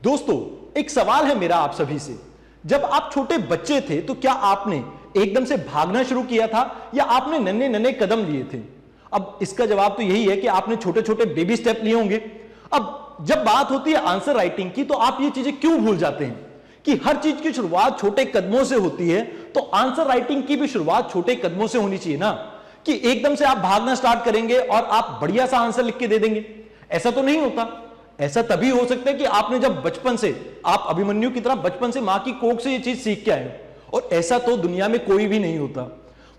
दोस्तों, एक सवाल है मेरा आप सभी से। जब आप छोटे बच्चे थे तो क्या आपने एकदम से भागना शुरू किया था या आपने नन्हे नन्हे कदम लिए थे? अब इसका जवाब तो यही है कि आपने छोटे छोटे बेबी स्टेप लिए होंगे। अब जब बात होती है आंसर राइटिंग की तो आप ये चीजें क्यों भूल जाते हैं कि हर चीज की शुरुआत छोटे कदमों से होती है, तो आंसर राइटिंग की भी शुरुआत छोटे कदमों से होनी चाहिए ना, कि एकदम से आप भागना स्टार्ट करेंगे और आप बढ़िया सा आंसर लिख के दे देंगे। ऐसा तो नहीं होता। ऐसा तभी हो सकता है कि आपने जब बचपन से, आप अभिमन्यु की तरह बचपन से मां की कोख से ये चीज सीख के आए, और ऐसा तो दुनिया में कोई भी नहीं होता।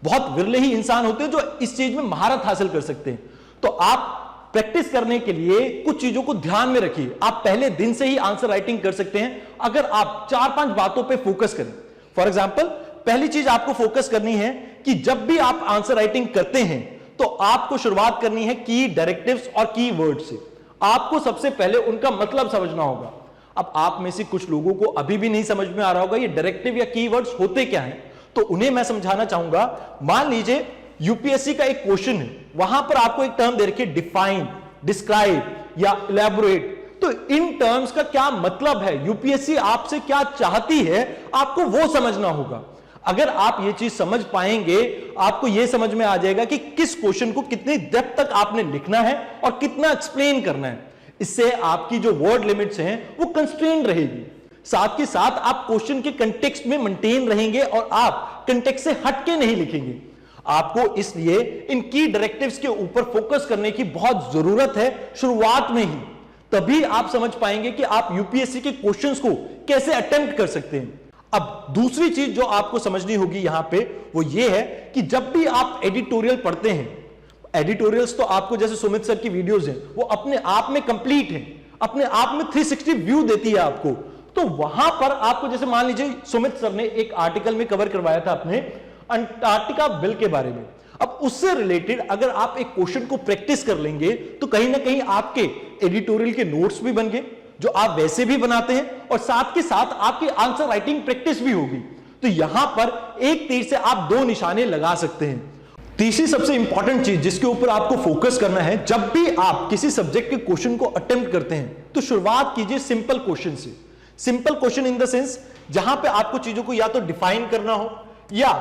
बहुत विरले ही इंसान होते हैं जो इस चीज में महारत हासिल कर सकते हैं। तो आप प्रैक्टिस करने के लिए कुछ चीजों को ध्यान में रखिए। आप पहले दिन से ही आंसर राइटिंग कर सकते हैं अगर आप 4-5 बातों पे फोकस करें। फॉर एग्जांपल, पहली चीज आपको फोकस करनी है कि जब भी आप आंसर राइटिंग करते हैं तो आपको शुरुआत करनी है की डायरेक्टिव्स और की वर्ड से। आपको सबसे पहले उनका मतलब समझना होगा। अब आप में से कुछ लोगों को अभी भी नहीं समझ में आ रहा होगा ये डायरेक्टिव या कीवर्ड्स होते क्या हैं, तो उन्हें मैं समझाना चाहूंगा। मान लीजिए यूपीएससी का एक क्वेश्चन है, वहां पर आपको एक टर्म दे रखी है डिफाइन, डिस्क्राइब या इलैबोरेट। तो इन टर्म्स का क्या मतलब है, यूपीएससी आपसे क्या चाहती है, आपको वो समझना होगा। अगर आप ये चीज समझ पाएंगे, आपको यह समझ में आ जाएगा कि किस क्वेश्चन को कितनी डेप्थ तक आपने लिखना है और कितना एक्सप्लेन करना है। इससे आपकी जो वर्ड लिमिट्स हैं वो कंस्ट्रेंड रहेगी। साथ के साथ आप क्वेश्चन के कंटेक्स्ट में मेंटेन रहेंगे और आप कंटेक्स्ट से हटके नहीं लिखेंगे। आपको इसलिए इन की डायरेक्टिव्स के ऊपर फोकस करने की बहुत जरूरत है शुरुआत में ही। तभी आप समझ पाएंगे कि आप यूपीएससी के क्वेश्चंस को कैसे अटेम्प्ट कर सकते हैं। अब दूसरी चीज जो आपको समझनी होगी यहां पे वो ये है कि जब भी आप एडिटोरियल पढ़ते हैं, एडिटोरियल्स तो आपको जैसे सुमित सर की वीडियोस हैं वो अपने आप में कंप्लीट है, अपने आप में 360 व्यू देती है आपको। तो वहां पर आपको, जैसे मान लीजिए सुमित सर ने एक आर्टिकल में कवर करवाया था अपने अंटार्कटिका बिल के बारे में। अब उससे रिलेटेड अगर आप एक क्वेश्चन को प्रैक्टिस कर लेंगे तो कहीं ना कहीं आपके एडिटोरियल के नोट्स भी बन गए जो आप वैसे भी बनाते हैं, और साथ के साथ आपकी आंसर राइटिंग प्रैक्टिस भी होगी। तो यहां पर एक तीर से आप 2 निशाने लगा सकते हैं। तीसरी सबसे इंपॉर्टेंट चीज जिसके ऊपर आपको फोकस करना है, जब भी आप किसी सब्जेक्ट के क्वेश्चन को अटेम्प्ट करते हैं तो शुरुआत कीजिए सिंपल क्वेश्चन से। Simple question in the sense जहां पे आपको चीजों को या तो डिफाइन करना हो या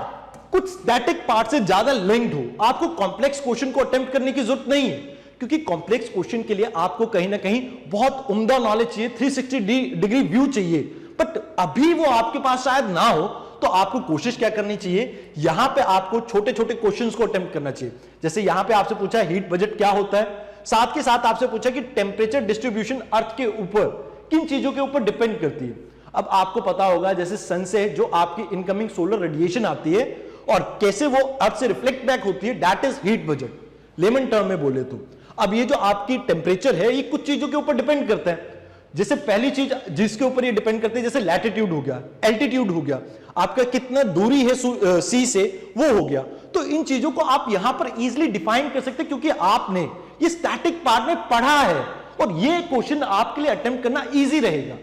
कुछ स्टैटिक पार्ट से ज्यादा लिंक्ड हो। आपको कॉम्प्लेक्स क्वेश्चन को अटेम्प्ट करने की जरूरत नहीं है, क्योंकि कॉम्प्लेक्स क्वेश्चन के लिए आपको कहीं ना कहीं बहुत उम्दा नॉलेज चाहिए, 360 डिग्री व्यू चाहिए। बट अभी वो आपके पास शायद ना हो, तो आपको कोशिश क्या करनी चाहिए, यहां पे आपको छोटे छोटे क्वेश्चंस को अटेम्प्ट करना चाहिए। जैसे यहां पे आपसे पूछा हीट बजट क्या होता है, साथ के साथ आपसे पूछा कि टेम्परेचर डिस्ट्रीब्यूशन अर्थ के ऊपर किन चीजों के ऊपर डिपेंड करती है। अब आपको पता होगा जैसे सन से जो आपकी इनकमिंग सोलर रेडिएशन आती है और कैसे वो अर्थ से रिफ्लेक्ट बैक होती है, that is heat budget lemon term में बोले तो। अब ये जो आपकी टेम्परेचर है ये कुछ चीजों के ऊपर डिपेंड करता है। जैसे पहली चीज जिसके ऊपर ये डिपेंड करती है, जैसे लैटिट्यूड हो गया, एल्टीट्यूड हो गया, आपका कितना दूरी है सी से वो हो गया। तो इन चीजों को आप यहां पर इजीली डिफाइन कर सकते हैं क्योंकि आपने ये स्टैटिक पार्ट में पढ़ा है और ये क्वेश्चन आपके लिए अटेम्प्ट करना इजी रहेगा।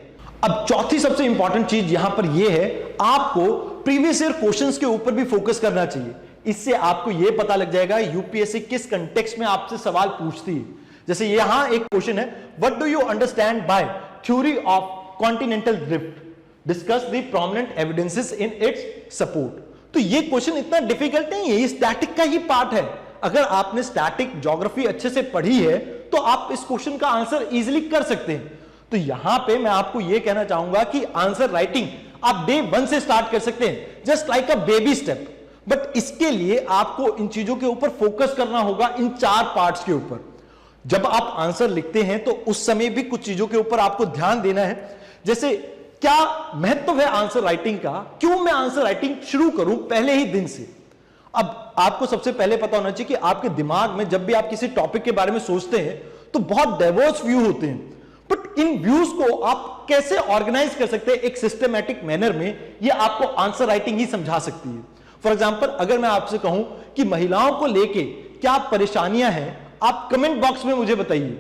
अब चौथी सबसे इंपॉर्टेंट चीज यहां पर ये है, आपको प्रीवियस ईयर क्वेश्चंस के ऊपर भी फोकस करना चाहिए। इससे आपको यह पता लग जाएगा यूपीएससी किस कंटेक्स्ट में आपसे सवाल पूछती है। जैसे यहां एक क्वेश्चन है, what do you understand by theory of continental drift, discuss the prominent evidences in its support. तो ये क्वेश्चन इतना डिफिकल्ट नहीं है, ये स्टैटिक का ही पार्ट है। अगर आपने स्टैटिक ज्योग्राफी अच्छे से पढ़ी है तो आप इस क्वेश्चन का आंसर इजीली कर सकते हैं। तो यहां पे मैं आपको यह कहना चाहूंगा कि आंसर राइटिंग आप डे 1 से स्टार्ट कर सकते हैं, just like a baby step. But इसके लिए आपको इन चीजों के ऊपर फोकस करना होगा, इन 4 पार्ट्स के ऊपर। जब आप आंसर लिखते हैं तो उस समय भी कुछ चीजों के ऊपर आपको ध्यान देना है। जैसे क्या महत्व है आंसर राइटिंग का, क्यों मैं आंसर राइटिंग शुरू करूं पहले ही दिन से। अब आपको सबसे पहले पता होना चाहिए कि आपके दिमाग में जब भी आप किसी टॉपिक के बारे में सोचते हैं तो बहुत डाइवर्स व्यू होते हैं, बट इन व्यूज को आप कैसे ऑर्गेनाइज कर सकते हैं एक सिस्टमैटिक मैनर में, यह आपको आंसर राइटिंग ही समझा सकती है। फॉर एग्जाम्पल, अगर मैं आपसे कहूं कि महिलाओं को लेके क्या परेशानियां हैं, आप कमेंट बॉक्स में मुझे बताइए।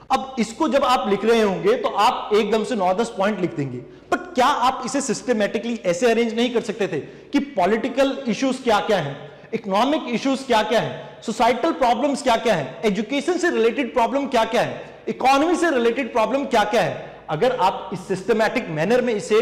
अब इसको जब आप लिख रहे होंगे तो आप एकदम से 9-10 पॉइंट लिख देंगे, बट क्या आप इसे सिस्टमैटिकली ऐसे अरेंज नहीं कर सकते थे कि पॉलिटिकल इश्यूज क्या क्या हैं, इकोनॉमिक इश्यूज क्या क्या है, सोसाइटल प्रॉब्लम्स क्या क्या है, एजुकेशन से रिलेटेड प्रॉब्लम क्या क्या है, इकोनॉमी से रिलेटेड प्रॉब्लम क्या क्या है, अगर आप इस सिस्टमैटिक मैनर में इसे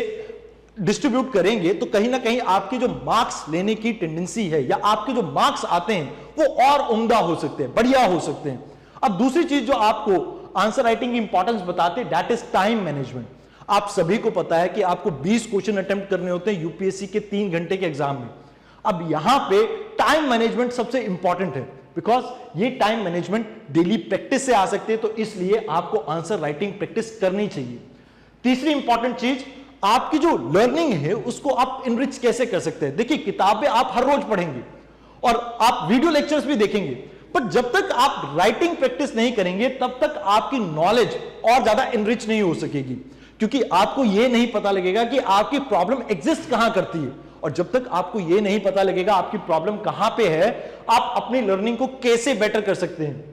डिस्ट्रीब्यूट करेंगे तो कहीं ना कहीं आपके जो मार्क्स लेने की टेंडेंसी है या आपके जो मार्क्स आते हैं वो और उम्दा हो सकते हैं, बढ़िया हो सकते हैं। अब दूसरी चीज जो आपको आंसर राइटिंग की इंपॉर्टेंस बताते हैं, दैट इज टाइम मैनेजमेंट। आप सभी को पता है कि आपको 20 क्वेश्चन अटेम्प्ट करने होते हैं यूपीएससी के 3 घंटे के एग्जाम में। अब यहां पे टाइम मैनेजमेंट सबसे इंपॉर्टेंट है, बिकॉज ये टाइम मैनेजमेंट डेली प्रैक्टिस से आ सकते हैं, तो इसलिए आपको आंसर राइटिंग प्रैक्टिस करनी चाहिए। तीसरी इंपॉर्टेंट चीज, आपकी जो लर्निंग है उसको आप इनरिच कैसे कर सकते हैं। देखिए, किताबें आप हर रोज पढ़ेंगे और आप वीडियो लेक्चर्स भी देखेंगे, पर जब तक आप राइटिंग प्रैक्टिस नहीं करेंगे तब तक आपकी नॉलेज और ज्यादा इनरिच नहीं हो सकेगी, क्योंकि आपको यह नहीं पता लगेगा कि आपकी प्रॉब्लम एग्जिस्ट कहां करती है। और जब तक आपको यह नहीं पता लगेगा आपकी प्रॉब्लम कहां पे है, आप अपनी लर्निंग को कैसे बेटर कर सकते हैं।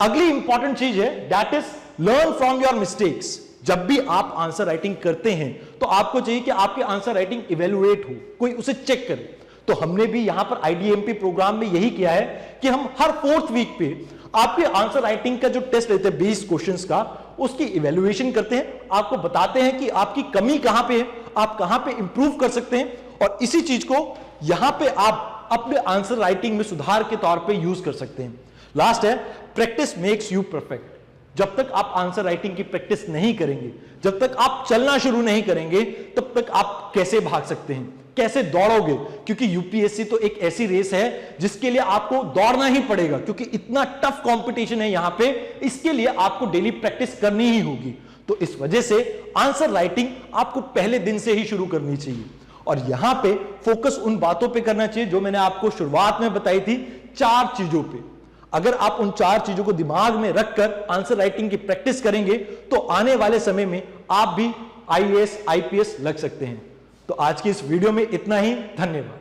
अगली इंपॉर्टेंट चीज है, that is learn from your mistakes. जब भी आप आंसर राइटिंग करते हैं तो आपको चाहिए कि आपकी आंसर राइटिंग इवेल्युएट हो, कोई उसे चेक करे। तो हमने भी यहां पर आईडीएमपी प्रोग्राम में यही किया है कि हम हर 4th वीक पे आपके आंसर राइटिंग का जो टेस्ट लेते हैं 20 क्वेश्चंस का, उसकी इवेल्युएशन करते हैं, आपको बताते हैं कि आपकी कमी कहां पे है, आप कहां पे इंप्रूव कर सकते हैं, और इसी चीज को यहां पे आप अपने आंसर राइटिंग में सुधार के तौर पे यूज कर सकते हैं। लास्ट है, प्रैक्टिस मेक्स यू परफेक्ट। जब तक आप आंसर राइटिंग की प्रैक्टिस नहीं करेंगे, जब तक आप चलना शुरू नहीं करेंगे, तब तक आप कैसे भाग सकते हैं, कैसे दौड़ोगे। क्योंकि यूपीएससी तो एक ऐसी रेस है जिसके लिए आपको दौड़ना ही पड़ेगा, क्योंकि इतना टफ कंपटीशन है यहां पे, इसके लिए आपको डेली प्रैक्टिस करनी ही होगी। तो इस वजह से आंसर राइटिंग आपको पहले दिन से ही शुरू करनी चाहिए, और यहां पे फोकस उन बातों पे करना चाहिए जो मैंने आपको शुरुआत में बताई थी, 4 चीजों पे। अगर आप उन 4 चीजों को दिमाग में रखकर आंसर राइटिंग की प्रैक्टिस करेंगे तो आने वाले समय में आप भी आईएएस आईपीएस लग सकते हैं। तो आज की इस वीडियो में इतना ही, धन्यवाद।